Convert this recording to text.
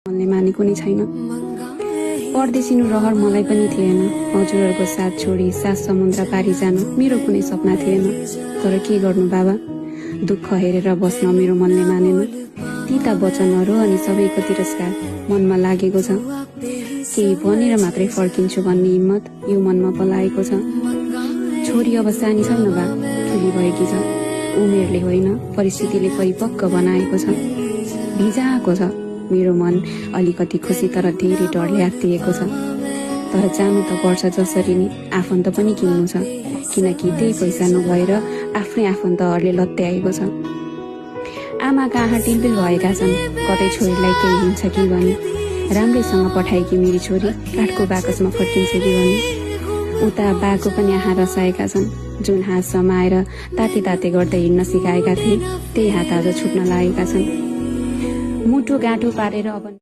मनले मानेको नै छैन। परदेशिनु रहर मलाई पनि थिएन। हजुरहरूको साथ छोडी सात समुद्र पारी जान मेरो कुनै सपना थिएन। तर के गर्नु बाबा, दुःख हेरेर बस्न मेरो मनले मानेन। तीता वचनहरू अनि सबैको तिरस्कार मनमा लागेको छ। केही भनेर मात्रै फर्किन्छु भन्ने हिम्मत यो मनमा पलाएको छ। छोरी अब सानी छैन बा, ठुली भएकी छ। उमेरले होइन, परिस्थितिले परिपक्व बनाएको छ। भिजाएको छ मेरो मन अलिकति खुसी तर धेरै डरले आत्तिएको छ। तर जानु त पर्छ जसरी नि, आफन्त पनि किन्नु छ। किनकि त्यही पैसा नभएर आफ्नै आफन्तहरूले लत्याएको छ। आमाका आँखा टिलबिल भएका छन्, कतै छोरीलाई केही हुन्छ कि भने। राम्रैसँग पठाएकी मेरी छोरी काठको बाकसमा फर्किन्छ कि भने। उता बाको पनि आँखा रसाएका छन्। जुन हात समाएर ताते ताते गर्दै हिँड्न सिकाएका थिए, त्यही हात आज छुट्न लागेका छन्। मुटु गाँठो पारेर अब